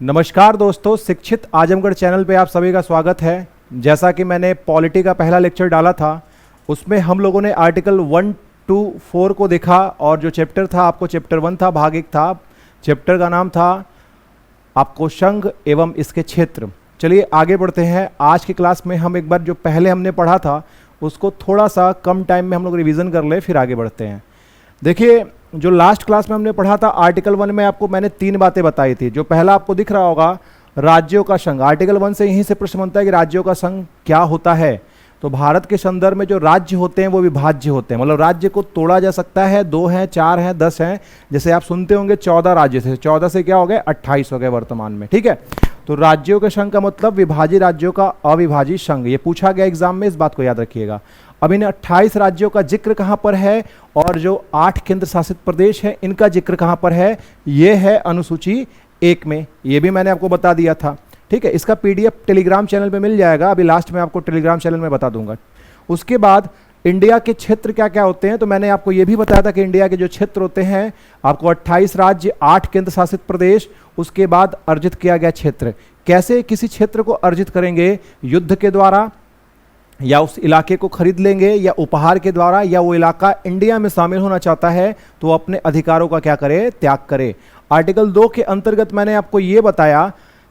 नमस्कार दोस्तों, शिक्षित आजमगढ़ चैनल पे आप सभी का स्वागत है। जैसा कि मैंने पॉलिटी का पहला लेक्चर डाला था, उसमें हम लोगों ने आर्टिकल 1 to 4 को देखा और जो चैप्टर था आपको चैप्टर 1 था, भाग 1 था। चैप्टर का नाम था आपको संघ एवं इसके क्षेत्र। चलिए आगे बढ़ते हैं। आज की क्लास में हम एक बार जो पहले हमने पढ़ा था उसको थोड़ा सा कम टाइम में हम लोग रिवीजन कर ले, फिर आगे बढ़ते हैं। देखिए, जो लास्ट क्लास में हमने पढ़ा था आर्टिकल 1 में आपको मैंने 3 बातें बताई थी। जो पहला आपको दिख रहा होगा, राज्यों का संघ। आर्टिकल 1 से यहीं से प्रश्न बनता है कि राज्यों का संघ क्या होता है। तो भारत के संदर्भ में जो राज्य होते हैं वो विभाज्य होते हैं, मतलब राज्य को तोड़ा जा सकता है। 2 हैं, 4 हैं, 10 हैं। जैसे आप सुनते होंगे 14 राज्य थे, 14 से क्या हो गए, 28 हो गए वर्तमान में। ठीक है, तो राज्यों के संघ का मतलब विभाजित राज्यों का अविभाजित संघ। ये पूछा गया एग्जाम में, इस बात को याद रखिएगा। अब इन 28 राज्यों का जिक्र कहां पर है और जो 8 केंद्र शासित प्रदेश है इनका जिक्र कहां पर है, ये है अनुसूची 1 में। ये भी मैंने आपको बता दिया था। ठीक है, इसका पीडीएफ टेलीग्राम चैनल पे मिल जाएगा, अभी लास्ट में आपको टेलीग्राम चैनल में बता दूंगा। उसके बाद इंडिया के क्षेत्र क्या क्या होते हैं, तो मैंने आपको ये भी बताया था कि इंडिया के जो क्षेत्र होते हैं आपको 28 राज्य, 8 केंद्र शासित प्रदेश, उसके बाद अर्जित किया गया क्षेत्र। कैसे किसी क्षेत्र को अर्जित करेंगे, युद्ध के द्वारा, या उस इलाके को खरीद लेंगे, या उपहार के द्वारा, या वो इलाका इंडिया में शामिल होना चाहता है तो अपने अधिकारों का क्या करे, त्याग करे। आर्टिकल 2 के अंतर्गत मैंने आपको ये बताया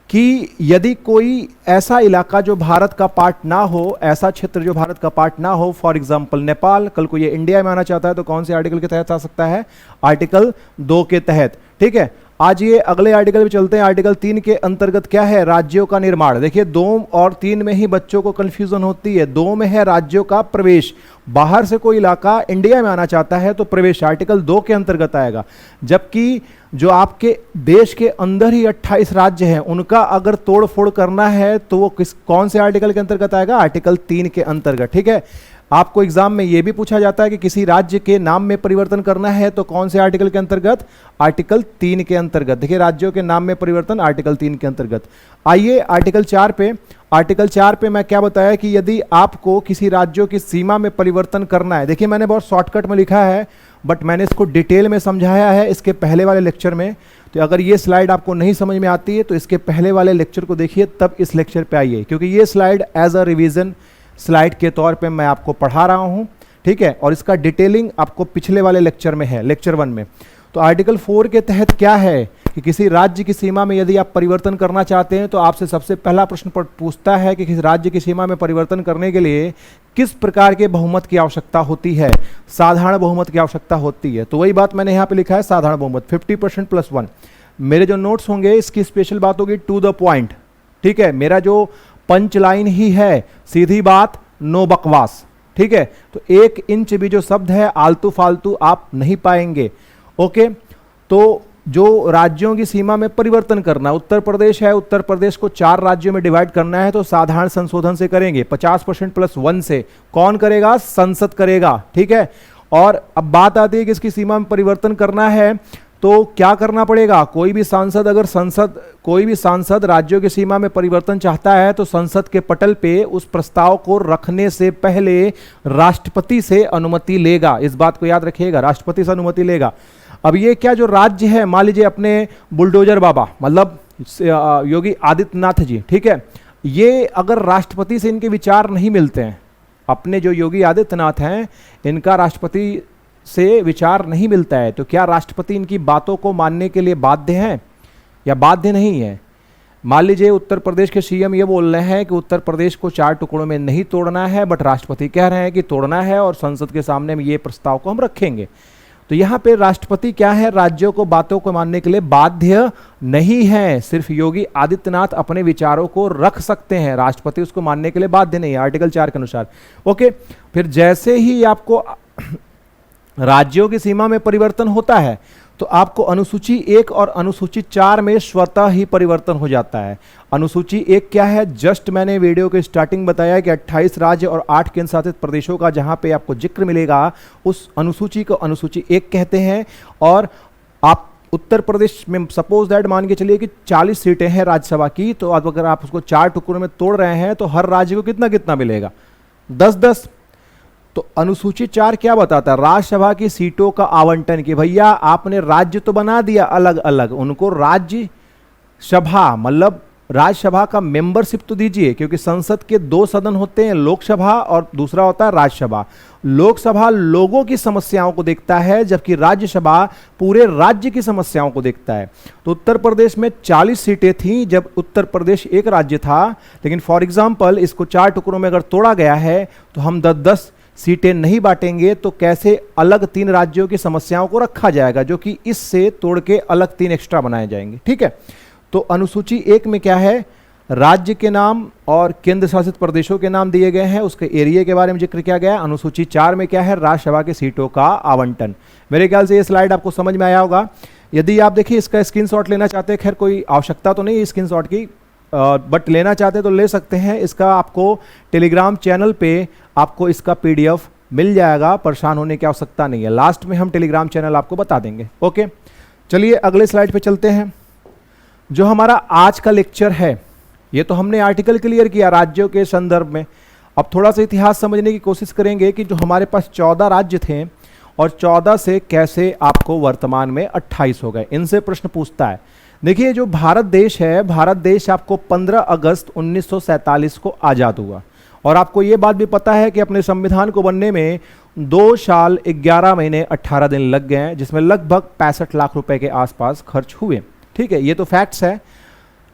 कि यदि कोई ऐसा इलाका जो भारत का पार्ट ना हो, ऐसा क्षेत्र जो भारत का पार्ट ना हो, फॉर एग्जांपल नेपाल, कल को ये इंडिया में आना चाहता है तो कौन से आर्टिकल के तहत आ सकता है, आर्टिकल 2 के तहत। ठीक है, आज ये अगले आर्टिकल पे चलते हैं। आर्टिकल 3 के अंतर्गत क्या है, राज्यों का निर्माण। देखिए 2 और 3 में ही बच्चों को कंफ्यूजन होती है। 2 में है राज्यों का प्रवेश, बाहर से कोई इलाका इंडिया में आना चाहता है तो प्रवेश आर्टिकल 2 के अंतर्गत आएगा। जबकि जो आपके देश के अंदर ही 28 राज्य हैं उनका अगर तोड़ फोड़ करना है तो वो कौन से आर्टिकल के अंतर्गत आएगा, आर्टिकल 3 के अंतर्गत। ठीक है, आपको एग्जाम में यह भी पूछा जाता है कि किसी राज्य के नाम में परिवर्तन करना है तो कौन से आर्टिकल के अंतर्गत, आर्टिकल 3 के अंतर्गत। देखिए राज्यों के नाम में परिवर्तन आर्टिकल 3 के अंतर्गत। आइए आर्टिकल 4 पे। आर्टिकल 4 पे मैं क्या बताया कि यदि आपको किसी राज्यों की सीमा में परिवर्तन करना है, देखिए मैंने बहुत शॉर्टकट में लिखा है बट मैंने इसको डिटेल में समझाया है इसके पहले वाले लेक्चर में। तो अगर ये स्लाइड आपको नहीं समझ में आती है तो इसके पहले वाले लेक्चर को देखिए, तब इस लेक्चर पे आइए, क्योंकि ये slide as a revision slide के तौर पे मैं आपको पढ़ा रहा हूं। ठीक है, और इसका डिटेलिंग आपको पिछले वाले लेक्चर में है, लेक्चर 1 में। तो आर्टिकल 4 के तहत क्या है कि किसी राज्य की सीमा में यदि आप परिवर्तन करना चाहते हैं तो आपसे सबसे पहला प्रश्न पूछता है कि किसी राज्य की सीमा में परिवर्तन करने के लिए किस प्रकार के बहुमत की आवश्यकता होती है। साधारण बहुमत की आवश्यकता होती है। तो वही बात मैंने यहाँ पे लिखा है, साधारण बहुमत 50% + 1। मेरे जो नोट्स होंगे इसकी स्पेशल बात होगी टू द पॉइंट। ठीक है, मेरा जो पंच लाइन ही है, सीधी बात, नो बकवास। ठीक है, तो 1 इंच भी जो शब्द है आलतू फालतू आप नहीं पाएंगे। ओके, तो जो राज्यों की सीमा में परिवर्तन करना, उत्तर प्रदेश है, उत्तर प्रदेश को 4 राज्यों में डिवाइड करना है तो साधारण संशोधन से करेंगे, 50% + 1 से। कौन करेगा, संसद करेगा। ठीक है, और अब बात आती है कि इसकी सीमा में परिवर्तन करना है तो क्या करना पड़ेगा। कोई भी सांसद राज्यों की सीमा में परिवर्तन चाहता है तो संसद के पटल पे उस प्रस्ताव को रखने से पहले राष्ट्रपति से अनुमति लेगा। इस बात को याद रखिएगा, राष्ट्रपति से अनुमति लेगा। अब ये क्या जो राज्य है, मान लीजिए अपने बुलडोजर बाबा मतलब योगी आदित्यनाथ जी, ठीक है, ये अगर राष्ट्रपति से इनके विचार नहीं मिलते हैं, अपने जो योगी आदित्यनाथ हैं इनका राष्ट्रपति से विचार नहीं मिलता है, तो क्या राष्ट्रपति इनकी बातों को मानने के लिए बाध्य हैं या बाध्य नहीं है। मान लीजिए उत्तर प्रदेश के सीएम ये बोल रहे हैं कि उत्तर प्रदेश को 4 टुकड़ों में नहीं तोड़ना है, बट राष्ट्रपति कह रहे हैं कि तोड़ना है और संसद के सामने में ये प्रस्ताव को हम रखेंगे। तो यहाँ पे राष्ट्रपति क्या है, राज्यों को बातों को मानने के लिए बाध्य नहीं है। सिर्फ योगी आदित्यनाथ अपने विचारों को रख सकते हैं, राष्ट्रपति उसको मानने के लिए बाध्य नहीं है, आर्टिकल 4 के अनुसार। ओके, फिर जैसे ही आपको राज्यों की सीमा में परिवर्तन होता है तो आपको अनुसूची 1 और अनुसूची 4 में स्वतः ही परिवर्तन हो जाता है। अनुसूची 1 क्या है, जस्ट मैंने वीडियो के स्टार्टिंग बताया कि 28 राज्य और 8 केंद्र शासित प्रदेशों का जहां पे आपको जिक्र मिलेगा उस अनुसूची को अनुसूची 1 कहते हैं। और आप उत्तर प्रदेश में सपोज दैट मान के चलिए कि 40 सीटें हैं राज्यसभा की, तो अगर आप उसको 4 टुकड़ों में तोड़ रहे हैं तो हर राज्य को कितना कितना मिलेगा, 10-10। तो अनुसूची 4 क्या बताता है, राज्यसभा की सीटों का आवंटन, कि भैया आपने राज्य तो बना दिया अलग अलग, उनको राज्य सभा मतलब राज्यसभा का मेंबरशिप तो दीजिए, क्योंकि संसद के दो सदन होते हैं, लोकसभा और दूसरा होता है राज्यसभा। लोकसभा लोगों की समस्याओं को देखता है, जबकि राज्यसभा पूरे राज्य की समस्याओं को देखता है। तो उत्तर प्रदेश में 40 सीटें थीं जब उत्तर प्रदेश एक राज्य था, लेकिन फॉर एग्जाम्पल इसको 4 टुकड़ों में अगर तोड़ा गया है तो हम 10-10 सीटें नहीं बांटेंगे, तो कैसे अलग 3 राज्यों की समस्याओं को रखा जाएगा, जो कि इससे तोड़ के अलग 3 एक्स्ट्रा बनाए जाएंगे। ठीक है, तो अनुसूची 1 में क्या है, राज्य के नाम और केंद्र शासित प्रदेशों के नाम दिए गए हैं, उसके एरिया के बारे में जिक्र किया गया है। अनुसूची 4 में क्या है, राज्यसभा की सीटों का आवंटन। मेरे ख्याल से ये स्लाइड आपको समझ में आया होगा। यदि आप देखिए इसका स्क्रीनशॉट लेना चाहते हैं, खैर कोई आवश्यकता तो नहीं है स्क्रीनशॉट की, बट लेना चाहते तो ले सकते हैं। इसका आपको टेलीग्राम चैनल पे आपको इसका PDF मिल जाएगा, परेशान होने की आवश्यकता नहीं है। लास्ट में हम टेलीग्राम चैनल आपको बता देंगे। ओके, चलिए अगले स्लाइड पे चलते हैं। जो हमारा आज का लेक्चर है, ये तो हमने आर्टिकल क्लियर किया राज्यों के संदर्भ में। अब थोड़ा सा इतिहास समझने की कोशिश करेंगे कि जो हमारे पास 14 राज्य थे और 14 से कैसे आपको वर्तमान में 28 हो गए, इनसे प्रश्न पूछता है। देखिए जो भारत देश है, भारत देश आपको 15 अगस्त 1947 को आज़ाद हुआ, और आपको ये बात भी पता है कि अपने संविधान को बनने में 2 साल 11 महीने 18 दिन लग गए हैं, जिसमें लगभग 65 लाख रुपए के आसपास खर्च हुए। ठीक है, ये तो फैक्ट्स है।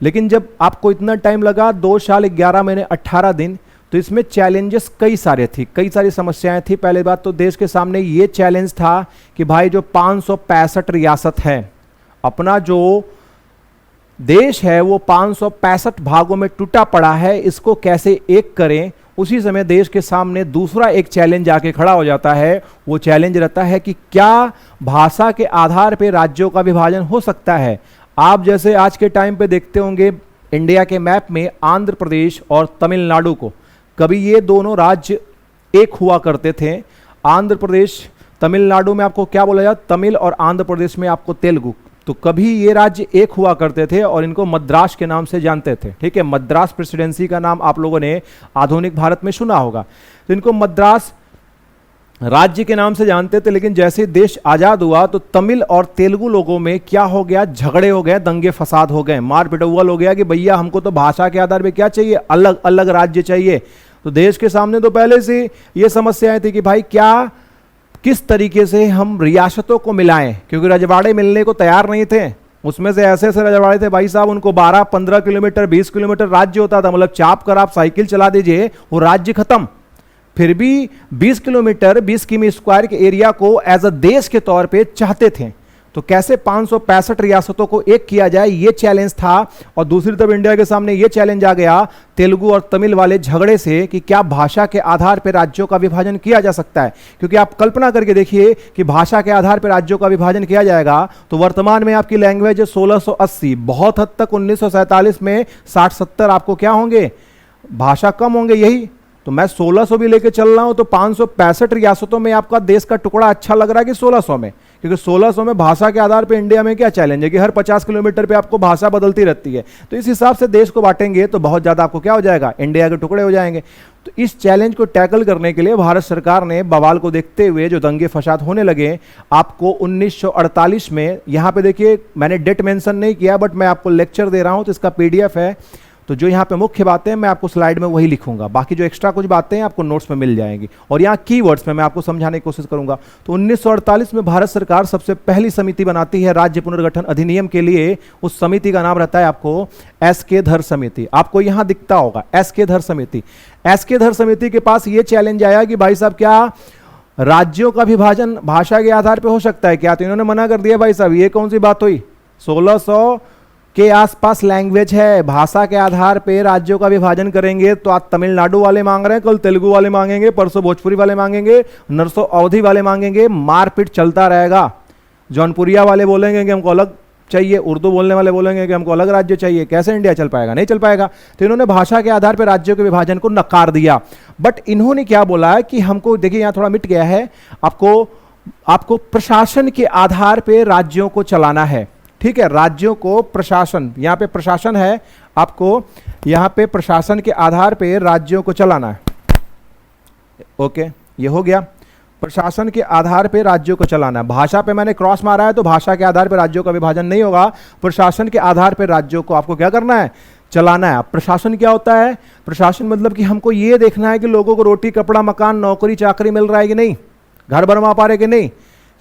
लेकिन जब आपको इतना टाइम लगा, 2 साल 11 महीने 18 दिन, तो इसमें चैलेंजेस कई सारे थी, कई सारी समस्याएं थी। पहले बात तो देश के सामने ये चैलेंज था कि भाई जो 565 रियासत है, अपना जो देश है वो 565 भागों में टूटा पड़ा है, इसको कैसे एक करें। उसी समय देश के सामने दूसरा एक चैलेंज आके खड़ा हो जाता है। वो चैलेंज रहता है कि क्या भाषा के आधार पर राज्यों का विभाजन हो सकता है। आप जैसे आज के टाइम पे देखते होंगे इंडिया के मैप में आंध्र प्रदेश और तमिलनाडु को, कभी ये दोनों राज्य एक हुआ करते थे। आंध्र प्रदेश तमिलनाडु में आपको क्या बोला जाता, तमिल, और आंध्र प्रदेश में आपको तेलुगु। तो कभी ये राज्य एक हुआ करते थे और इनको मद्रास के नाम से जानते थे। ठीक है, मद्रास प्रेसिडेंसी का नाम आप लोगों ने आधुनिक भारत में सुना होगा। तो इनको मद्रास राज्य के नाम से जानते थे। लेकिन जैसे देश आजाद हुआ तो तमिल और तेलुगु लोगों में क्या हो गया, झगड़े हो गए, दंगे फसाद हो गए, मार पिटौल हो गया कि भैया हमको तो भाषा के आधार पे क्या चाहिए, अलग अलग राज्य चाहिए। तो देश के सामने तो पहले से ये समस्याएं थी कि भाई क्या किस तरीके से हम रियासतों को मिलाएं, क्योंकि रजवाड़े मिलने को तैयार नहीं थे। उसमें से ऐसे ऐसे रजवाड़े थे भाई साहब, उनको 12-15 किलोमीटर 20 किलोमीटर राज्य होता था, मतलब चाप कर आप साइकिल चला दीजिए वो राज्य खत्म। फिर भी 20 किलोमीटर 20 किमी स्क्वायर के एरिया को एज अ देश के तौर पे चाहते थे। तो कैसे 565 रियासतों को एक किया जाए, ये चैलेंज था। और दूसरी तरफ इंडिया के सामने ये चैलेंज आ गया तेलुगु और तमिल वाले झगड़े से कि क्या भाषा के आधार पर राज्यों का विभाजन किया जा सकता है। क्योंकि आप कल्पना करके देखिए कि भाषा के आधार पर राज्यों का विभाजन किया जाएगा तो वर्तमान में आपकी लैंग्वेज 1680, बहुत हद तक 1947 में 60-70 आपको क्या होंगे, भाषा कम होंगे। यही तो मैं 1600 भी लेके चल रहा हूं, तो 565 रियासतों में आपका देश का टुकड़ा अच्छा लग रहा है कि 1600 में, क्योंकि 1600 में भाषा के आधार पे इंडिया में क्या चैलेंज है कि हर 50 किलोमीटर पे आपको भाषा बदलती रहती है। तो इस हिसाब से देश को बांटेंगे तो बहुत ज्यादा आपको क्या हो जाएगा, इंडिया के टुकड़े हो जाएंगे। तो इस चैलेंज को टैकल करने के लिए भारत सरकार ने बवाल को देखते हुए जो दंगे फसाद होने लगे, आपको 1948 में, यहां पे देखिए मैंने डेट मेंशन नहीं किया बट मैं आपको लेक्चर दे रहा हूं तो इसका PDF है। तो जो यहाँ पे मुख्य बातें हैं मैं आपको स्लाइड में वही लिखूंगा, बाकी जो एक्स्ट्रा कुछ बातें हैं आपको नोट्स में मिल जाएंगी, और यहाँ कीवर्ड्स में मैं आपको समझाने की कोशिश करूंगा। तो 1948 में भारत सरकार सबसे पहली समिति बनाती है राज्य पुनर्गठन अधिनियम के लिए। उस समिति का नाम रहता है आपको SK धर समिति। आपको यहाँ दिखता होगा SK धर समिति। SK धर समिति के पास ये चैलेंज आया कि भाई साहब क्या राज्यों का विभाजन भाषा के आधार पर हो सकता है क्या। तो इन्होंने मना कर दिया, भाई साहब ये कौन सी बात हुई, 1600 के आसपास लैंग्वेज है, भाषा के आधार पे राज्यों का विभाजन करेंगे तो आज तमिलनाडु वाले मांग रहे हैं, कल तेलुगु वाले मांगेंगे, परसों भोजपुरी वाले मांगेंगे, नरसों अवधी वाले मांगेंगे, मारपीट चलता रहेगा। जौनपुरिया वाले बोलेंगे कि हमको अलग चाहिए, उर्दू बोलने वाले बोलेंगे कि हमको अलग राज्य चाहिए। कैसे इंडिया चल पाएगा, नहीं चल पाएगा। तो इन्होंने भाषा के आधार पर राज्यों के विभाजन को नकार दिया। बट इन्होंने क्या बोला कि हमको, देखिए यहां थोड़ा मिट गया है, आपको प्रशासन के आधार पर राज्यों को चलाना है। ठीक है, राज्यों को प्रशासन, यहां पे प्रशासन है, आपको यहां पे प्रशासन के आधार पे राज्यों को चलाना है। ओके, ये हो गया। प्रशासन के आधार पे राज्यों को चलाना है। भाषा पे मैंने क्रॉस मारा है तो भाषा के आधार पे राज्यों का विभाजन नहीं होगा, प्रशासन के आधार पे राज्यों को आपको क्या करना है, चलाना है। प्रशासन क्या होता है, प्रशासन मतलब कि हमको ये देखना है कि लोगों को रोटी कपड़ा मकान नौकरी चाकरी मिल रहा है कि नहीं, घर बनवा पा रहे कि नहीं,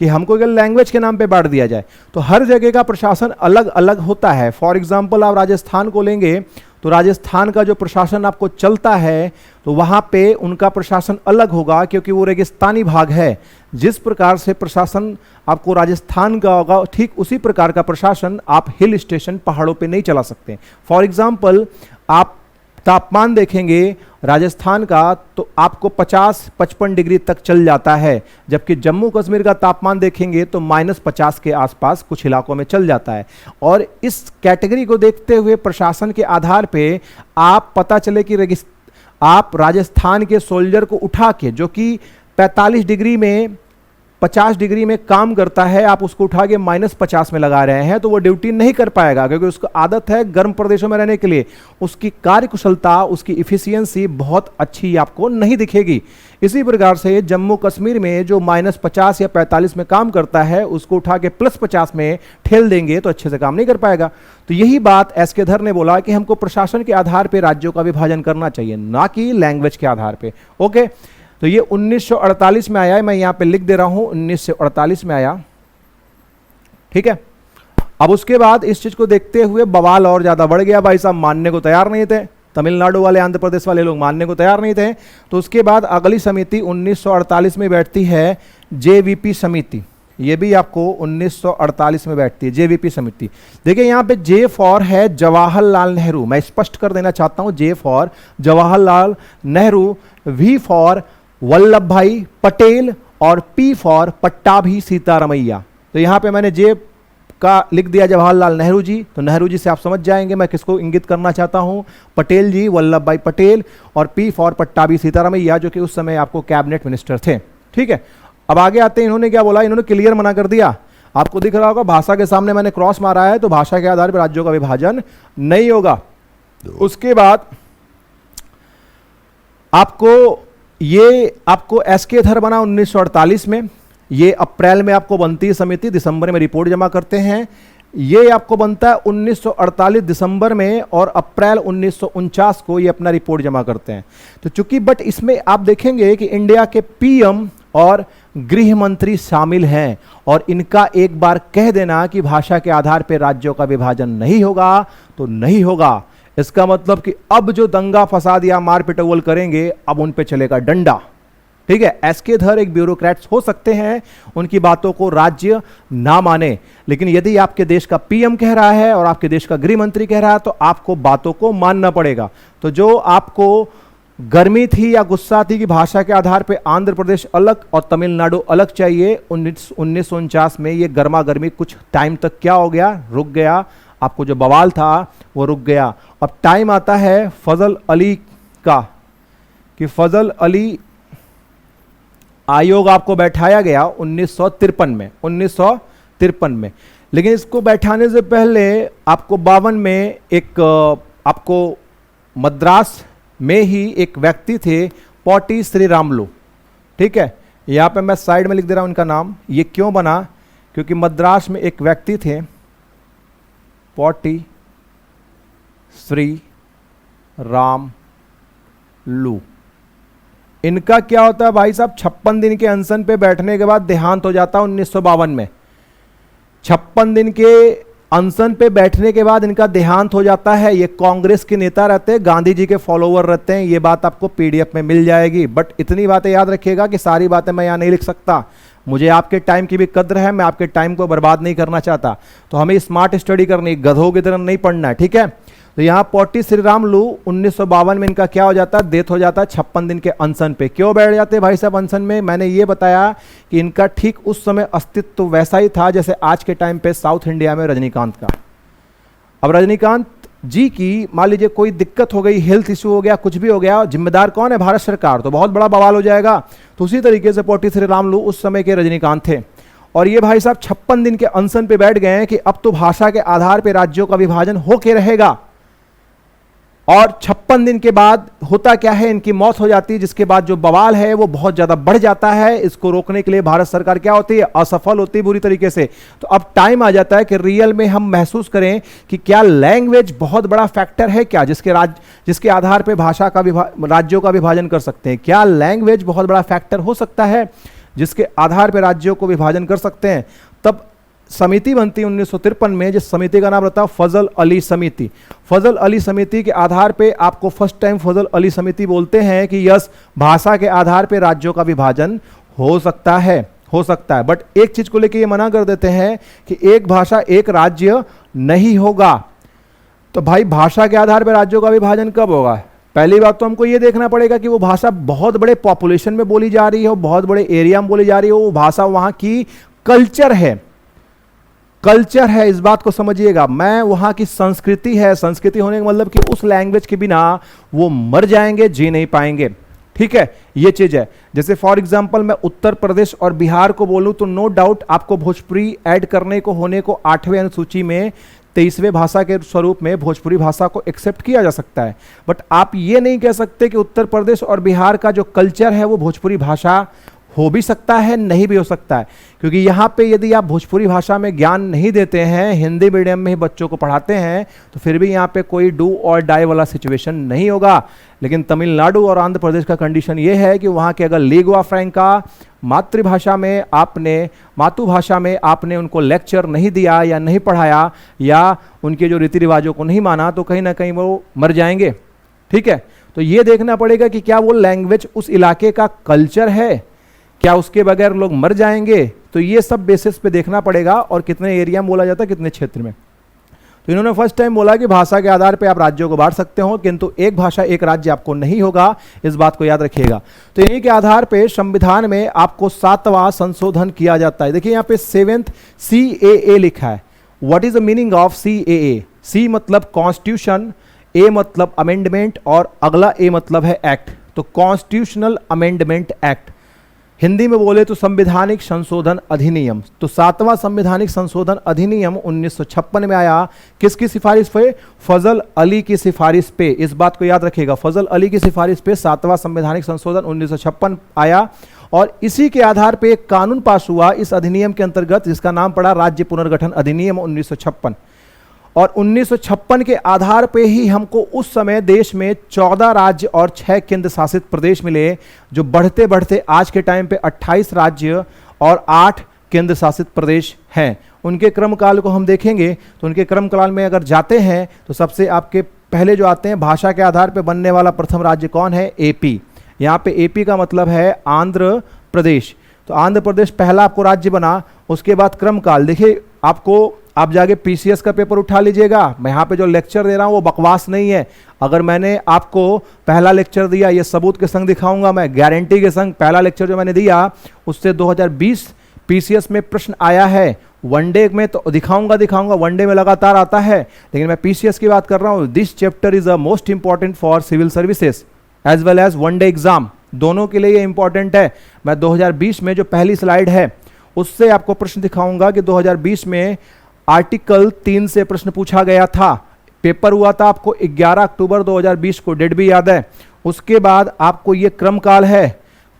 कि हमको अगर लैंग्वेज के नाम पे बांट दिया जाए। तो हर जगह का प्रशासन अलग अलग होता है। फॉर एग्जांपल आप राजस्थान को लेंगे तो राजस्थान का जो प्रशासन आपको चलता है तो वहां पे उनका प्रशासन अलग होगा, क्योंकि वो रेगिस्तानी भाग है। जिस प्रकार से प्रशासन आपको राजस्थान का होगा, ठीक उसी प्रकार का प्रशासन आप हिल स्टेशन पहाड़ों पे नहीं चला सकते। फॉर एग्जांपल आप तापमान देखेंगे राजस्थान का तो आपको 50-55 डिग्री तक चल जाता है, जबकि जम्मू कश्मीर का तापमान देखेंगे तो -50 के आसपास कुछ इलाकों में चल जाता है। और इस कैटेगरी को देखते हुए प्रशासन के आधार पे आप पता चले कि आप राजस्थान के सोल्जर को उठा के, जो कि 45 डिग्री में 50 डिग्री में काम करता है, आप उसको उठा के -50 में लगा रहे हैं तो वो ड्यूटी नहीं कर पाएगा, क्योंकि उसको आदत है गर्म प्रदेशों में रहने के लिए। उसकी कार्यकुशलता, उसकी इफिशियंसी बहुत अच्छी आपको नहीं दिखेगी। इसी प्रकार से जम्मू कश्मीर में जो -50 या 45 में काम करता है, उसको उठा के +50 में ठेल देंगे तो अच्छे से काम नहीं कर पाएगा। तो यही बात एस के धर ने बोला कि हमको प्रशासन के आधार पर राज्यों का विभाजन करना चाहिए, ना कि लैंग्वेज के आधार पर। ओके, तो ये 1948 में आया है, मैं यहां पे लिख दे रहा हूं 1948 में आया, ठीक है। अब उसके बाद इस चीज को देखते हुए बवाल और ज्यादा बढ़ गया, भाई साहब मानने को तैयार नहीं थे, तमिलनाडु वाले आंध्र प्रदेश वाले लोग मानने को तैयार नहीं थे। तो उसके बाद अगली समिति 1948 में बैठती है जेवीपी समिति, ये भी आपको 1948 में बैठती है जेवीपी समिति। देखिए यहां पे जे फॉर है जवाहरलाल नेहरू, मैं स्पष्ट कर देना चाहता हूं, J for Jawaharlal Nehru, V for Vallabh Bhai Patel और पी फॉर पट्टाभी सीतारमैया। तो यहां पे मैंने जे का लिख दिया जवाहरलाल नेहरू जी, तो नेहरू जी से आप समझ जाएंगे मैं किसको इंगित करना चाहता हूं, पटेल जी, वल्लभ भाई पटेल, और पी फॉर पट्टाभी सीतारमैया, जो कि उस समय आपको कैबिनेट मिनिस्टर थे, ठीक है। अब आगे आते हैं, इन्होंने क्या बोला, इन्होंने क्लियर मना कर दिया। आपको दिख रहा होगा भाषा के सामने मैंने क्रॉस मारा है, तो भाषा के आधार पर राज्यों का विभाजन नहीं होगा। उसके बाद आपको एस के धर बना 1948 में, ये अप्रैल में आपको बनती है समिति, दिसंबर में रिपोर्ट जमा करते हैं। ये आपको बनता है 1948 दिसंबर में, और अप्रैल 1949 को ये अपना रिपोर्ट जमा करते हैं। तो चूंकि बट इसमें आप देखेंगे कि इंडिया के पीएम और गृह मंत्री शामिल हैं, और इनका एक बार कह देना कि भाषा के आधार पर राज्यों का विभाजन नहीं होगा तो नहीं होगा। इसका मतलब कि अब जो दंगा फसाद या मार पिटौल करेंगे अब उन पे चलेगा डंडा, ठीक है। एस के धर एक ब्यूरोक्रेट्स हो सकते हैं, उनकी बातों को राज्य ना माने, लेकिन यदि आपके देश का पीएम कह रहा है और आपके देश का गृह मंत्री कह रहा है तो आपको बातों को मानना पड़ेगा। तो जो आपको गर्मी थी या गुस्सा थी कि भाषा के आधार पर आंध्र प्रदेश अलग और तमिलनाडु अलग चाहिए, 1949 में ये गर्मा गर्मी कुछ टाइम तक क्या हो गया, रुक गया। आपको जो बवाल था वो रुक गया। अब टाइम आता है फजल अली का, कि फजल अली आयोग आपको बैठाया गया 1953 में, लेकिन इसको बैठाने से पहले आपको 52 में एक आपको मद्रास में ही एक व्यक्ति थे, पोटी श्रीरामुलु, ठीक है। यहां पे मैं साइड में लिख दे रहा हूं उनका नाम। ये क्यों बना, क्योंकि मद्रास में एक व्यक्ति थे पोटी श्रीरामुलु। इनका क्या होता है भाई साहब, 56 दिन के अनशन पे बैठने के बाद देहांत हो जाता है 1952 में। 56 दिन के अनशन पे बैठने के बाद इनका देहांत हो जाता है। ये कांग्रेस के नेता रहते हैं, गांधी जी के फॉलोवर रहते हैं, ये बात आपको पीडीएफ में मिल जाएगी। बट इतनी बातें याद रखिएगा कि सारी बातें मैं यहां नहीं लिख सकता, मुझे आपके टाइम की भी कद्र है, मैं आपके टाइम को बर्बाद नहीं करना चाहता। तो हमें स्मार्ट स्टडी करनी, गधों की तरह नहीं पढ़ना है, ठीक है। तो यहाँ पोटी श्रीरामुलु 1952 में इनका क्या हो जाता है, डेथ हो जाता है 56 दिन के अनशन पे। क्यों बैठ जाते भाई साहब अनशन में, मैंने ये बताया कि इनका ठीक उस समय अस्तित्व वैसा ही था जैसे आज के टाइम पे साउथ इंडिया में रजनीकांत का। अब रजनीकांत जी की मान लीजिए कोई दिक्कत हो गई, हेल्थ इश्यू हो गया, कुछ भी हो गया, जिम्मेदार कौन है, भारत सरकार, तो बहुत बड़ा बवाल हो जाएगा। तो उसी तरीके से पोटी श्रीरामुलु उस समय के रजनीकांत थे, और ये भाई साहब 56 दिन के अनशन पे बैठ गए हैं कि अब तो भाषा के आधार पर राज्यों का विभाजन होके रहेगा। और 56 दिन के बाद होता क्या है, इनकी मौत हो जाती है, जिसके बाद जो बवाल है वो बहुत ज्यादा बढ़ जाता है। इसको रोकने के लिए भारत सरकार क्या होती है, असफल होती है बुरी तरीके से। तो अब टाइम आ जाता है कि रियल में हम महसूस करें कि क्या लैंग्वेज बहुत बड़ा फैक्टर है क्या, जिसके आधार पर भाषा का राज्यों का विभाजन कर सकते हैं। क्या लैंग्वेज बहुत बड़ा फैक्टर हो सकता है जिसके आधार पर राज्यों को विभाजन कर सकते हैं। तब समिति बनती 1953 में, जिस समिति का नाम रहता है फजल अली समिति। फजल अली समिति के आधार पे आपको फर्स्ट टाइम फजल अली समिति बोलते हैं कि यस, भाषा के आधार पे राज्यों का विभाजन हो सकता है। बट एक चीज को लेकर ये मना कर देते हैं कि एक भाषा एक राज्य नहीं होगा। तो भाई भाषा के आधार पर राज्यों का विभाजन कब होगा? पहली बात तो हमको ये देखना पड़ेगा कि वो भाषा बहुत बड़े पॉपुलेशन में बोली जा रही है, बहुत बड़े एरिया में बोली जा रही है, वो भाषा वहां की कल्चर है, इस बात को समझिएगा। मैं वहां की संस्कृति है, संस्कृति होने का मतलब कि उस लैंग्वेज के बिना वो मर जाएंगे, जी नहीं पाएंगे। ठीक है, ये चीज है। जैसे फॉर एग्जांपल मैं उत्तर प्रदेश और बिहार को बोलूं तो नो डाउट आपको भोजपुरी ऐड करने को होने को 8वें अनुसूची में 23वें भाषा के स्वरूप में भोजपुरी भाषा को एक्सेप्ट किया जा सकता है। बट आप ये नहीं कह सकते कि उत्तर प्रदेश और बिहार का जो कल्चर है वो भोजपुरी भाषा हो भी सकता है, नहीं भी हो सकता है। क्योंकि यहाँ पे यदि आप भोजपुरी भाषा में ज्ञान नहीं देते हैं, हिंदी मीडियम में ही बच्चों को पढ़ाते हैं, तो फिर भी यहाँ पे कोई डू और डाई वाला सिचुएशन नहीं होगा। लेकिन तमिलनाडु और आंध्र प्रदेश का कंडीशन ये है कि वहाँ के अगर लीगुआ फ्रैंका मातृभाषा में मातृभाषा में आपने उनको लेक्चर नहीं दिया या नहीं पढ़ाया या उनके जो रीति रिवाजों को नहीं माना, तो कहीं ना कहीं वो मर जाएंगे। ठीक है, तो ये देखना पड़ेगा कि क्या वो लैंग्वेज उस इलाके का कल्चर है, क्या उसके बगैर लोग मर जाएंगे। तो ये सब बेसिस पे देखना पड़ेगा, और कितने एरिया में बोला जाता है, कितने क्षेत्र में। तो इन्होंने फर्स्ट टाइम बोला कि भाषा के आधार पे आप राज्यों को बांट सकते हो, किंतु एक भाषा एक राज्य आपको नहीं होगा, इस बात को याद रखिएगा। तो इन्हीं के आधार पे संविधान में आपको 7वां संशोधन किया जाता है। देखिए यहाँ पे 7th CAA लिखा है। What is the meaning of CAA? C मतलब कॉन्स्टिट्यूशन, A मतलब अमेंडमेंट, और अगला A मतलब है एक्ट। तो कॉन्स्टिट्यूशनल अमेंडमेंट एक्ट, हिंदी में बोले तो संवैधानिक संशोधन अधिनियम। तो 7वां संवैधानिक संशोधन अधिनियम 1956 में आया। किसकी सिफारिश पे? फजल अली की सिफारिश पे। इस बात को याद रखिएगा, फजल अली की सिफारिश पे 7वां संवैधानिक संशोधन 1956 आया, और इसी के आधार पे एक कानून पास हुआ इस अधिनियम के अंतर्गत, जिसका नाम पड़ा राज्य पुनर्गठन अधिनियम 1956। और 1956 के आधार पे ही हमको उस समय देश में 14 राज्य और 6 केंद्र शासित प्रदेश मिले, जो बढ़ते बढ़ते आज के टाइम पे 28 राज्य और 8 केंद्र शासित प्रदेश हैं। उनके क्रमकाल को हम देखेंगे तो उनके क्रमकाल में अगर जाते हैं तो सबसे आपके पहले जो आते हैं, भाषा के आधार पर बनने वाला प्रथम राज्य कौन है? AP। यहाँ पे AP का मतलब है आंध्र प्रदेश। तो आंध्र प्रदेश पहला आपको राज्य बना। उसके बाद क्रमकाल देखिए, आप जाके PCS का पेपर उठा लीजिएगा। मैं यहाँ पे जो लेक्चर दे रहा हूँ वो बकवास नहीं है। अगर मैंने आपको पहला लेक्चर दिया, ये सबूत के संग दिखाऊंगा मैं, गारंटी के संग, पहला लेक्चर जो मैंने दिया उससे 2020 PCS में प्रश्न आया है। वनडे में तो दिखाऊंगा, वनडे में लगातार आता है, लेकिन मैं PCS की बात कर रहा हूँ। This chapter is the most important for civil services as well as one day exam, दोनों के लिए ये इंपॉर्टेंट है। मैं 2020 में जो पहली स्लाइड है उससे आपको प्रश्न दिखाऊंगा कि 2020 में आर्टिकल 3 से प्रश्न पूछा गया था। पेपर हुआ था आपको 11 अक्टूबर 2020 को, डेट भी याद है। उसके बाद आपको ये क्रमकाल है,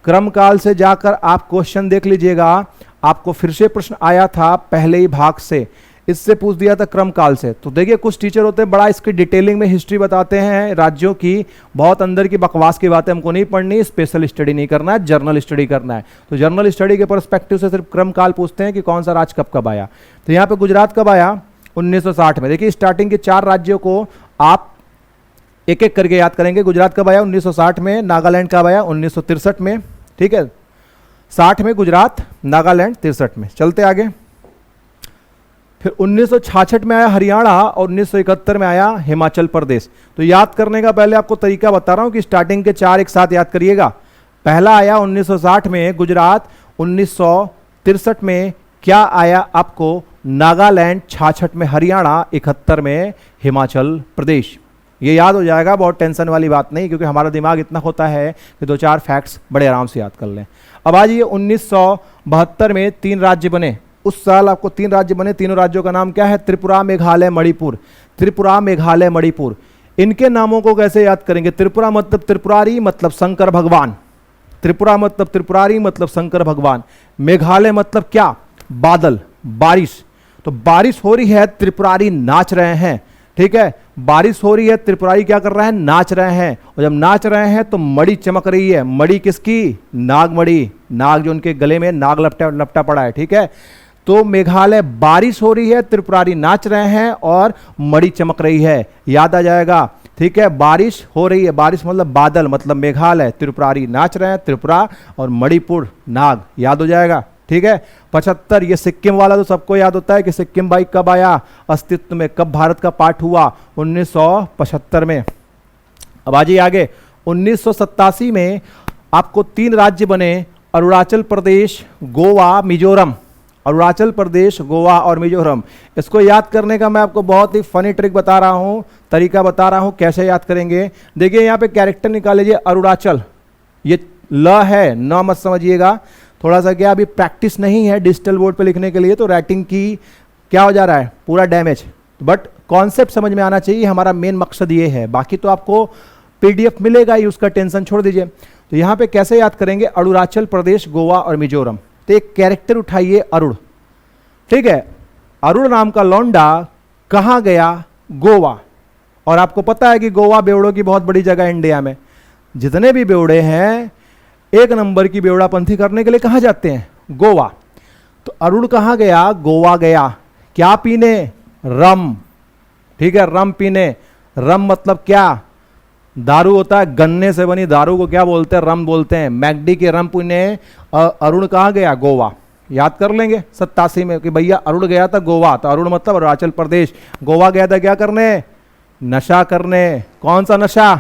क्रमकाल से जाकर आप क्वेश्चन देख लीजिएगा। आपको फिर से प्रश्न आया था पहले ही भाग से, इससे पूछ दिया था क्रमकाल से। तो देखिए कुछ टीचर होते हैं बड़ा इसकी डिटेलिंग में हिस्ट्री बताते हैं राज्यों की, बहुत अंदर की बकवास की बातें हमको नहीं पढ़नी, स्पेशल स्टडी नहीं करना है, जर्नल स्टडी करना है। तो जर्नल स्टडी के पर्सपेक्टिव से सिर्फ क्रमकाल पूछते हैं कि कौन सा राज्य कब आया। तो यहाँ पे गुजरात कब आया? 1960 में। देखिए स्टार्टिंग के 4 राज्यों को आप एक एक करके याद करेंगे। गुजरात कब आया? 1960 में। नागालैंड कब आया? 1963 में। ठीक है, 60 में गुजरात, नागालैंड 63 में। चलते आगे। फिर 1966 में आया हरियाणा और 1971 में आया हिमाचल प्रदेश। तो याद करने का पहले आपको तरीका बता रहा हूं कि स्टार्टिंग के 4 एक साथ याद करिएगा। पहला आया 1960 में गुजरात, 1963 में क्या आया आपको? नागालैंड, 66 में हरियाणा, 71 में हिमाचल प्रदेश। ये याद हो जाएगा, बहुत टेंशन वाली बात नहीं, क्योंकि हमारा दिमाग इतना होता है कि 2-4 फैक्ट्स बड़े आराम से याद कर लें। अब आज ये 1972 में 3 राज्य बने। उस साल आपको 3 राज्य बने। तीनों राज्यों का नाम क्या है? त्रिपुरा, मेघालय, मणिपुर। त्रिपुरा, मेघालय, मणिपुर। इनके नामों को कैसे याद करेंगे? त्रिपुरा मतलब त्रिपुरारी मतलब शंकर भगवान, त्रिपुरा मतलब त्रिपुरारी मतलब शंकर भगवान। मेघालय मतलब क्या? बादल, बारिश। तो बारिश हो रही है, त्रिपुरारी नाच रहे हैं, ठीक है, बारिश हो रही है, त्रिपुरारी क्या कर रहे हैं? नाच रहे हैं। और जब नाच रहे हैं तो मणि चमक रही है। मणि किसकी? नागमणि, नाग जो उनके गले में नाग लपटा पड़ा है, ठीक है। तो मेघालय बारिश हो रही है, त्रिपुरारी नाच रहे हैं और मणि चमक रही है, याद आ जाएगा, ठीक है। बारिश हो रही है, बारिश मतलब बादल, मतलब मेघालय, त्रिपुरारी नाच रहे हैं, त्रिपुरा और मणिपुर नाग, याद हो जाएगा, ठीक है। 75, ये सिक्किम वाला तो सबको याद होता है कि सिक्किम भाई कब आया अस्तित्व में, कब भारत का पार्ट हुआ? 1975 में। अब आइए आगे, 1987 में आपको 3 राज्य बने, अरुणाचल प्रदेश, गोवा, मिजोरम। अरुणाचल प्रदेश, गोवा और मिजोरम। इसको याद करने का मैं आपको बहुत ही फनी ट्रिक बता रहा हूँ, तरीका बता रहा हूँ कैसे याद करेंगे। देखिए यहाँ पे कैरेक्टर निकाल लीजिए, अरुणाचल, ये ल है, न मत समझिएगा, थोड़ा सा क्या अभी प्रैक्टिस नहीं है डिजिटल बोर्ड पे लिखने के लिए, तो राइटिंग की क्या हो जा रहा है, पूरा डैमेज। बट कॉन्सेप्ट समझ में आना चाहिए, हमारा मेन मकसद ये है। बाकी तो आपको पीडीएफ मिलेगा ही, उसका टेंशन छोड़ दीजिए। तो यहाँ पे कैसे याद करेंगे? अरुणाचल प्रदेश, गोवा और मिजोरम। तो एक कैरेक्टर उठाइए, अरुण, ठीक है। अरुण नाम का लौंडा कहाँ गया? गोवा। और आपको पता है कि गोवा बेवड़ों की बहुत बड़ी जगह है इंडिया में। जितने भी बेवड़े हैं, 1 नंबर की बेवड़ापंथी करने के लिए कहाँ जाते हैं? गोवा। तो अरुण कहाँ गया? गोवा गया। क्या पीने? रम, ठीक है, रम पीने। रम मतलब क्या? दारू होता है, गन्ने से बनी दारू को क्या बोलते हैं? रम बोलते हैं। मैगडी के रम पीने अरुण कहाँ गया? गोवा। याद कर लेंगे 87 में कि भैया अरुण गया था गोवा, तो अरुण मतलब अरुणाचल प्रदेश, गोवा गया था क्या करने? नशा करने। कौन सा नशा?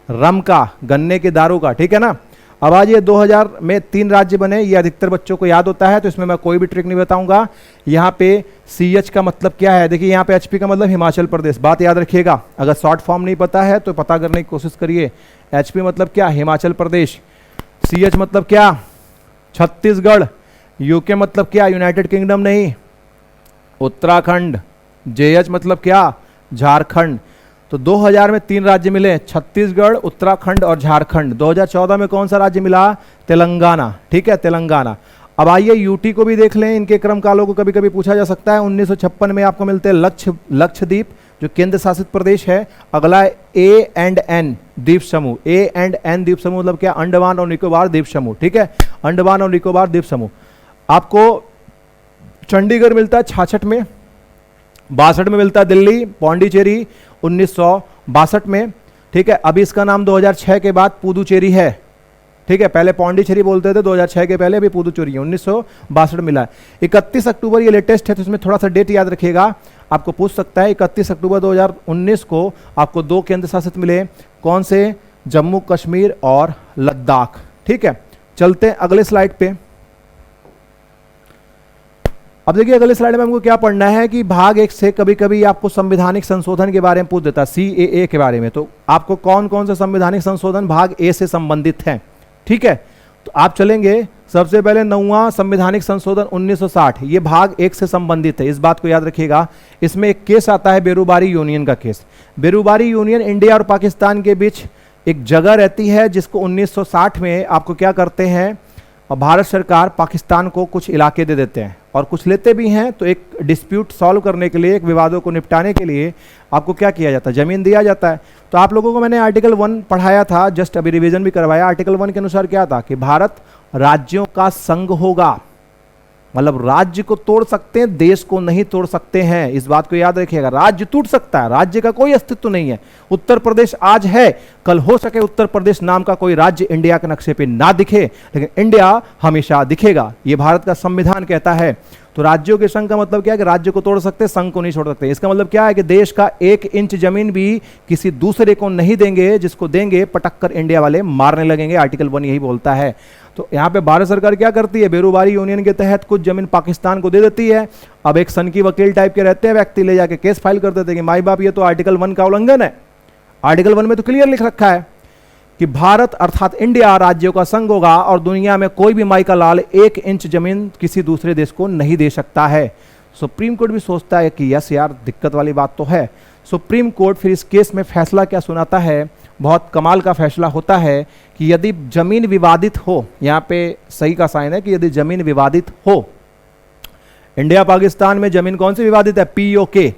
रम का, गन्ने की दारू का, ठीक है ना। अब आज ये 2000 में 3 राज्य बने, ये अधिकतर बच्चों को याद होता है, तो इसमें मैं कोई भी ट्रिक नहीं बताऊंगा। यहाँ पे CH का मतलब क्या है? देखिए यहाँ पे HP का मतलब हिमाचल प्रदेश, बात याद रखिएगा। अगर शॉर्ट फॉर्म नहीं पता है तो पता करने की कोशिश करिए। HP मतलब क्या? हिमाचल प्रदेश। CH मतलब क्या? छत्तीसगढ़। UK मतलब क्या? यूनाइटेड किंगडम नहीं, उत्तराखंड। JH मतलब क्या? झारखंड। तो 2000 में 3 राज्य मिले, छत्तीसगढ़, उत्तराखंड और झारखंड। 2014 में कौन सा राज्य मिला? तेलंगाना, ठीक है, तेलंगाना। अब आइए यूटी को भी देख लें, इनके क्रम कालों को कभी कभी पूछा जा सकता है। 1956 में आपको मिलते हैं लक्षद्वीप, जो केंद्र शासित प्रदेश है। अगला A&N द्वीप समूह। A&N द्वीप समूह मतलब क्या? अंडमान और निकोबार द्वीप समूह, ठीक है, अंडमान और निकोबार द्वीप समूह। आपको चंडीगढ़ मिलता है 66 में, 62 में मिलता है दिल्ली, पौंडीचेरी 1962 में, ठीक है। अभी इसका नाम 2006 के बाद पुदुचेरी है, ठीक है, पहले पौंडीचेरी बोलते थे 2006 के पहले, अभी पुदुचेरी है। 1962 मिला है। 31 अक्टूबर ये लेटेस्ट है, तो इसमें थोड़ा सा डेट याद रखिएगा, आपको पूछ सकता है। 31 अक्टूबर 2019 को आपको 2 केंद्र शासित मिले, कौन से? जम्मू कश्मीर और लद्दाख, ठीक है। चलते हैं अगले स्लाइड पे। अब देखिए अगले स्लाइड में हमको क्या पढ़ना है कि भाग 1 से कभी कभी आपको संवैधानिक संशोधन के बारे में पूछ देता है, CAA के बारे में। तो आपको कौन कौन से संवैधानिक संशोधन भाग A से संबंधित हैं, ठीक है। तो आप चलेंगे सबसे पहले 9वां संवैधानिक संशोधन 1960, ये भाग 1 से संबंधित है, इस बात को याद रखिएगा। इसमें एक केस आता है बेरूबारी यूनियन का केस। बेरूबारी यूनियन इंडिया और पाकिस्तान के बीच एक जगह रहती है, जिसको 1960 में आपको क्या करते हैं, और भारत सरकार पाकिस्तान को कुछ इलाके दे देते हैं और कुछ लेते भी हैं। तो एक डिस्प्यूट सॉल्व करने के लिए, एक विवादों को निपटाने के लिए आपको क्या किया जाता है? जमीन दिया जाता है। तो आप लोगों को मैंने आर्टिकल 1 पढ़ाया था, जस्ट अभी रिवीजन भी करवाया। आर्टिकल 1 के अनुसार क्या था कि भारत राज्यों का संघ होगा, मतलब राज्य को तोड़ सकते हैं, देश को नहीं तोड़ सकते हैं, इस बात को याद रखिएगा। राज्य टूट सकता है, राज्य का कोई अस्तित्व नहीं है। उत्तर प्रदेश आज है, कल हो सके उत्तर प्रदेश नाम का कोई राज्य इंडिया के नक्शे पे ना दिखे, लेकिन इंडिया हमेशा दिखेगा, ये भारत का संविधान कहता है। तो राज्यों के संघ का मतलब क्या है कि राज्य को तोड़ सकते, संघ को नहीं छोड़ सकते। इसका मतलब क्या है कि देश का 1 इंच जमीन भी किसी दूसरे को नहीं देंगे, जिसको देंगे पटक कर इंडिया वाले मारने लगेंगे। आर्टिकल 1 यही बोलता है। तो यहाँ पे भारत सरकार क्या करती है, बेरूबारी यूनियन के तहत कुछ जमीन पाकिस्तान को दे देती है। अब एक सनकी वकील टाइप के रहते हैं व्यक्ति, ले जाके केस फाइल कर देते हैं कि माई बाप ये तो आर्टिकल 1 का उल्लंघन है। आर्टिकल 1 में तो क्लियर लिख रखा है कि भारत अर्थात इंडिया राज्यों का संघ होगा और दुनिया में कोई भी माई का लाल 1 इंच जमीन किसी दूसरे देश को नहीं दे सकता है। सुप्रीम कोर्ट भी सोचता है कि यस यार, दिक्कत वाली बात तो है। सुप्रीम कोर्ट फिर इस केस में फैसला क्या सुनाता है, बहुत कमाल का फैसला होता है कि यदि जमीन विवादित हो, यहाँ पे सही का साइन है कि यदि जमीन विवादित हो, इंडिया पाकिस्तान में जमीन कौन सी विवादित है, पीओके,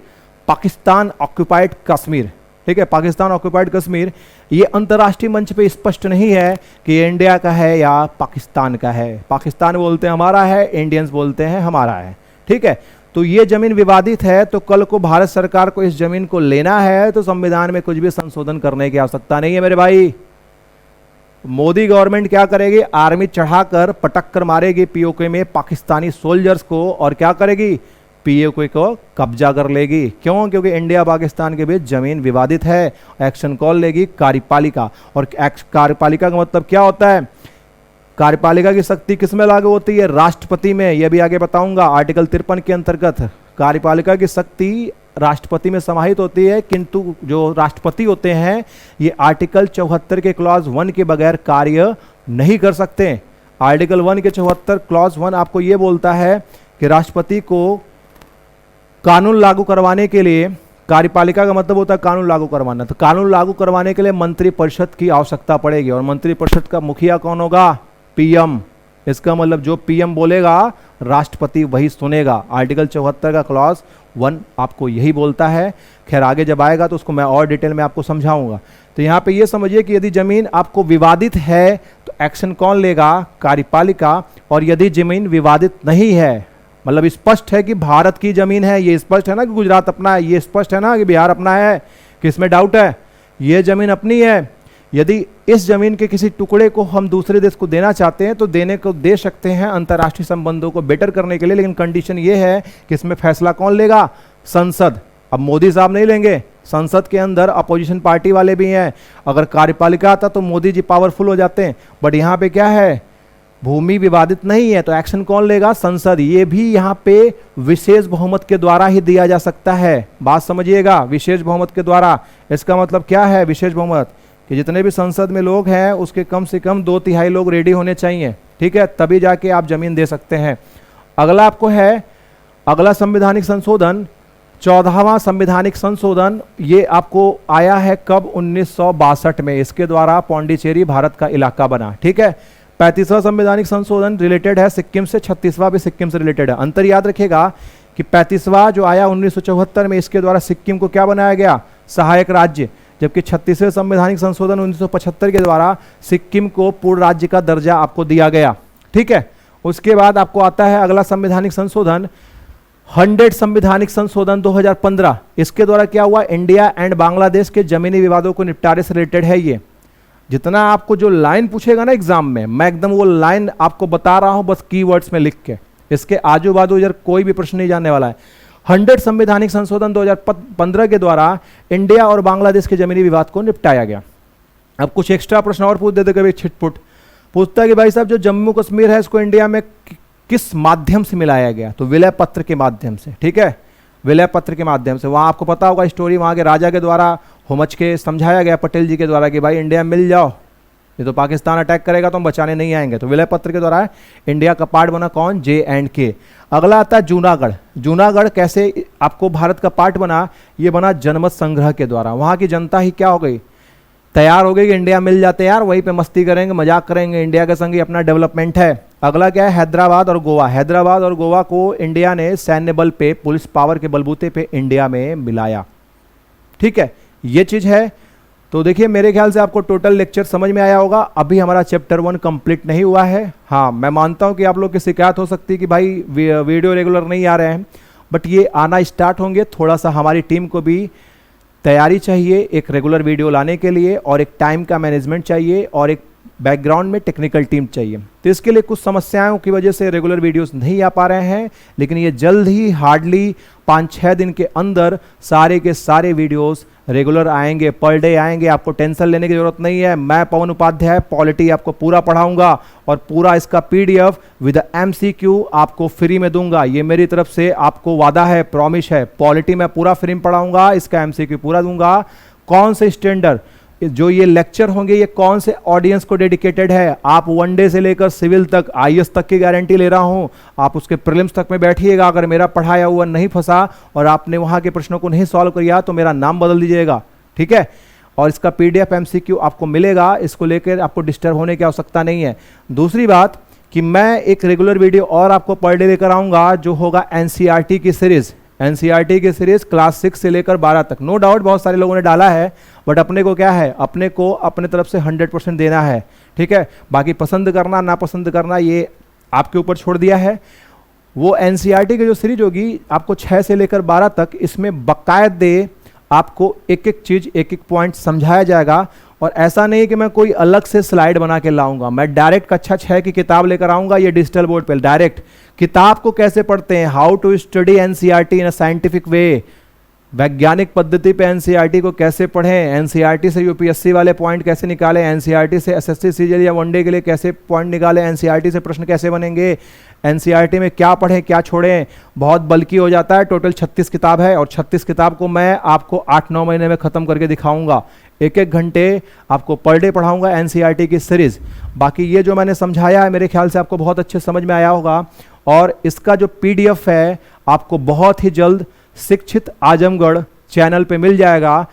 पाकिस्तान ऑक्युपाइड कश्मीर, ठीक है, पाकिस्तान ऑक्युपाइड कश्मीर, ये अंतर्राष्ट्रीय मंच पे स्पष्ट नहीं है कि ये इंडिया का है या पाकिस्तान का है। पाकिस्तान बोलते हैं हमारा है, इंडियंस बोलते हैं हमारा है, ठीक है। तो ये जमीन विवादित है, तो कल को भारत सरकार को इस जमीन को लेना है तो संविधान में कुछ भी संशोधन करने की आवश्यकता नहीं है मेरे भाई। मोदी गवर्नमेंट क्या करेगी, आर्मी चढ़ाकर पटक कर मारेगी पीओके में पाकिस्तानी सोल्जर्स को, और क्या करेगी, पीओके को कब्जा कर लेगी। क्यों? क्योंकि इंडिया पाकिस्तान के बीच जमीन विवादित है। एक्शन कॉल लेगी कार्यपालिका, और कार्यपालिका का मतलब क्या होता है, कार्यपालिका की शक्ति किसमें लागू होती है, राष्ट्रपति में। यह भी आगे बताऊंगा। आर्टिकल 53 के अंतर्गत कार्यपालिका की शक्ति राष्ट्रपति में समाहित होती है, किंतु जो राष्ट्रपति होते हैं ये आर्टिकल 74 के क्लॉज 1 के बगैर कार्य नहीं कर सकते। आर्टिकल 1 के 74 क्लॉज 1 आपको ये बोलता है कि राष्ट्रपति को कानून लागू करवाने के लिए, कार्यपालिका का मतलब होता है कानून लागू करवाना, तो कानून लागू करवाने के लिए मंत्रिपरिषद की आवश्यकता पड़ेगी, और मंत्रिपरिषद का मुखिया कौन होगा, पीएम। इसका मतलब जो पीएम बोलेगा राष्ट्रपति वही सुनेगा। आर्टिकल 74 का क्लॉज 1 आपको यही बोलता है। खैर आगे जब आएगा तो उसको मैं और डिटेल में आपको समझाऊंगा। तो यहाँ पे ये समझिए कि यदि जमीन आपको विवादित है तो एक्शन कौन लेगा, कार्यपालिका, और यदि जमीन विवादित नहीं है, मतलब स्पष्ट है कि भारत की जमीन है, ये स्पष्ट है ना कि गुजरात अपना है, ये स्पष्ट है ना कि बिहार अपना है, कि इसमें डाउट है, ये जमीन अपनी है। यदि इस जमीन के किसी टुकड़े को हम दूसरे देश को देना चाहते हैं तो देने को दे सकते हैं अंतर्राष्ट्रीय संबंधों को बेटर करने के लिए, लेकिन कंडीशन ये है कि इसमें फैसला कौन लेगा, संसद। अब मोदी साहब नहीं लेंगे, संसद के अंदर अपोजिशन पार्टी वाले भी हैं। अगर कार्यपालिका आता तो मोदी जी पावरफुल हो जाते हैं, बट यहाँ पे क्या है, भूमि विवादित नहीं है, तो एक्शन कौन लेगा, संसद। ये भी यहाँ पे विशेष बहुमत के द्वारा ही दिया जा सकता है। बात समझिएगा, विशेष बहुमत के द्वारा। इसका मतलब क्या है विशेष बहुमत, कि जितने भी संसद में लोग हैं उसके कम से कम 2/3 लोग रेडी होने चाहिए, ठीक है, तभी जाके आप जमीन दे सकते हैं। अगला आपको है, अगला संवैधानिक संशोधन, 14वां संवैधानिक संशोधन, ये आपको आया है कब, 1962 में। इसके द्वारा पौंडीचेरी भारत का इलाका बना, ठीक है। 35वां संवैधानिक संशोधन रिलेटेड है सिक्किम से, 36वां भी सिक्किम से रिलेटेड है। अंतर याद रखेगा कि 35वां जो आया 1974 में, इसके द्वारा सिक्किम को क्या बनाया गया, सहायक राज्य, जबकि 36वें संवैधानिक संशोधन 1975 के द्वारा सिक्किम को पूर्ण राज्य का दर्जा आपको दिया गया, ठीक है। उसके बाद आपको आता है अगला संवैधानिक संशोधन, 100 संवैधानिक संशोधन 2015। इसके द्वारा क्या हुआ, इंडिया एंड बांग्लादेश के जमीनी विवादों को निपटारे से रिलेटेड है ये। जितना आपको जो लाइन पूछेगा ना एग्जाम में, मैं एकदम वो लाइन आपको बता रहा हूं बस कीवर्ड्स में लिख के, इसके आजू बाजू इधर कोई भी प्रश्न नहीं जानने वाला है। 100 संवैधानिक संशोधन 2015 के द्वारा इंडिया और बांग्लादेश के जमीनी विवाद को निपटाया गया। अब कुछ एक्स्ट्रा प्रश्न और पूछ देते कभी छिटपुट, पूछता है कि भाई साहब जो जम्मू कश्मीर है इसको इंडिया में किस माध्यम से मिलाया गया, तो विलय पत्र के माध्यम से, ठीक है, विलय पत्र के माध्यम से। वहां आपको पता होगा स्टोरी, वहां के राजा के द्वारा होमच के समझाया गया पटेल जी के द्वारा कि भाई इंडिया मिल जाओ, ये तो पाकिस्तान अटैक करेगा तो हम बचाने नहीं आएंगे, तो विलय पत्र के द्वारा इंडिया का पार्ट बना कौन, J&K। अगला आता है जूनागढ़। जूनागढ़ कैसे आपको भारत का पार्ट बना, ये बना जनमत संग्रह के द्वारा। वहां की जनता ही क्या हो गई, तैयार हो गई कि इंडिया मिल जाते यार, वहीं पे मस्ती करेंगे, मजाक करेंगे, इंडिया के संग ही अपना डेवलपमेंट है। अगला क्या है, हैदराबाद और गोवा। हैदराबाद और गोवा को इंडिया ने सैन्य बल पे, पुलिस पावर के बलबूते पे इंडिया में मिलाया, ठीक है, ये चीज है। तो देखिए मेरे ख्याल से आपको टोटल लेक्चर समझ में आया होगा। अभी हमारा चैप्टर 1 कंप्लीट नहीं हुआ है। हाँ, मैं मानता हूं कि आप लोग की शिकायत हो सकती है कि भाई वीडियो रेगुलर नहीं आ रहे हैं, बट ये आना स्टार्ट होंगे। थोड़ा सा हमारी टीम को भी तैयारी चाहिए एक रेगुलर वीडियो लाने के लिए, और एक टाइम का मैनेजमेंट चाहिए, और एक बैकग्राउंड में टेक्निकल टीम चाहिए। तो इसके लिए कुछ समस्याओं की वजह से रेगुलर वीडियोस नहीं आ पा रहे हैं, लेकिन ये जल्द ही हार्डली 5-6 दिन के अंदर सारे के सारे वीडियोस रेगुलर आएंगे, पर डे आएंगे। आपको टेंशन लेने की जरूरत नहीं है। मैं पवन उपाध्याय पॉलिटी आपको पूरा पढ़ाऊंगा, और पूरा इसका PDF विद MCQ आपको फ्री में दूंगा। ये मेरी तरफ से आपको वादा है, प्रॉमिस है। पॉलिटी मैं पूरा फ्री में पढ़ाऊंगा, इसका MCQ पूरा दूंगा। कौन से स्टैंडर्ड, जो ये लेक्चर होंगे ये कौन से ऑडियंस को डेडिकेटेड है। आप वनडे से लेकर सिविल तक, आईएएस तक की गारंटी ले रहा हूं, आप उसके प्रीलिम्स तक में बैठिएगा। अगर मेरा पढ़ाया हुआ नहीं फंसा और आपने वहां के प्रश्नों को नहीं सॉल्व किया तो मेरा नाम बदल दीजिएगा, ठीक है। और इसका पीडीएफ एमसीक्यू आपको मिलेगा, इसको लेकर आपको डिस्टर्ब होने की आवश्यकता नहीं है। दूसरी बात कि मैं एक रेगुलर वीडियो और आपको पर डे लेकर आऊंगा जो होगा एनसीईआरटी की सीरीज। एनसीईआरटी की सीरीज क्लास 6 से लेकर 12 तक। नो डाउट बहुत सारे लोगों ने डाला है, बट अपने को क्या है, अपने को अपने तरफ से 100% देना है, ठीक है। बाकी पसंद करना ना पसंद करना ये आपके ऊपर छोड़ दिया है। वो एनसीईआरटी की जो सीरीज होगी आपको 6 से लेकर 12 तक, इसमें बाकायदे आपको एक एक चीज, एक एक पॉइंट समझाया जाएगा। और ऐसा नहीं कि मैं कोई अलग से स्लाइड बना के लाऊंगा, मैं डायरेक्ट कक्षा 6 की किताब लेकर आऊंगा, ये डिजिटल बोर्ड पे डायरेक्ट किताब को कैसे पढ़ते हैं, how to study NCERT in a scientific way, वैज्ञानिक पद्धति पे एनसीईआरटी को कैसे पढ़ें, एनसीईआरटी से यूपीएससी वाले पॉइंट कैसे निकालें, एनसीईआरटी से एसएससी सीजीएल या वनडे के लिए कैसे पॉइंट निकालें, एनसीईआरटी से प्रश्न कैसे बनेंगे, एनसीईआरटी में क्या पढ़ें क्या छोड़ें। बहुत बल्कि हो जाता है, टोटल 36 किताब है और 36 किताब को मैं आपको 8-9 महीने में खत्म करके दिखाऊंगा। 1-1 घंटे आपको पर डे पढ़ाऊंगा एनसीईआरटी की सीरीज। बाकी ये जो मैंने समझाया है मेरे ख्याल से आपको बहुत अच्छे समझ में आया होगा। और इसका जो पीडीएफ है आपको बहुत ही जल्द शिक्षित आजमगढ़ चैनल पे मिल जाएगा।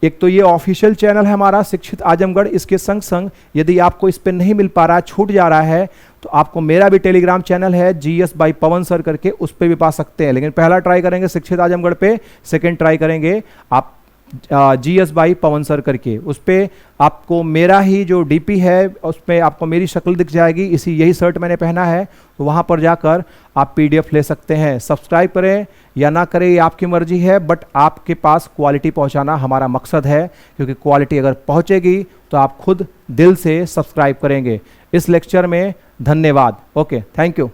एक तो ये ऑफिशियल चैनल है हमारा शिक्षित आजमगढ़, इसके संग संग यदि आपको इस पे नहीं मिल पा रहा है, छूट जा रहा है, तो आपको मेरा भी टेलीग्राम चैनल है जीएस बाई पवन सर करके, उस पे भी पा सकते हैं। लेकिन पहला ट्राई करेंगे शिक्षित आजमगढ़ पे, सेकंड ट्राई करेंगे आप जीएस बाई पवन सर करके। उस पे आपको मेरा ही जो डीपी है उस पे आपको मेरी शक्ल दिख जाएगी, यही शर्ट मैंने पहना है, तो वहाँ पर जाकर आप पीडीएफ ले सकते हैं। सब्सक्राइब करें या ना करें ये आपकी मर्जी है, बट आपके पास क्वालिटी पहुँचाना हमारा मकसद है, क्योंकि क्वालिटी अगर पहुँचेगी तो आप खुद दिल से सब्सक्राइब करेंगे। इस लेक्चर में धन्यवाद। Okay, thank you.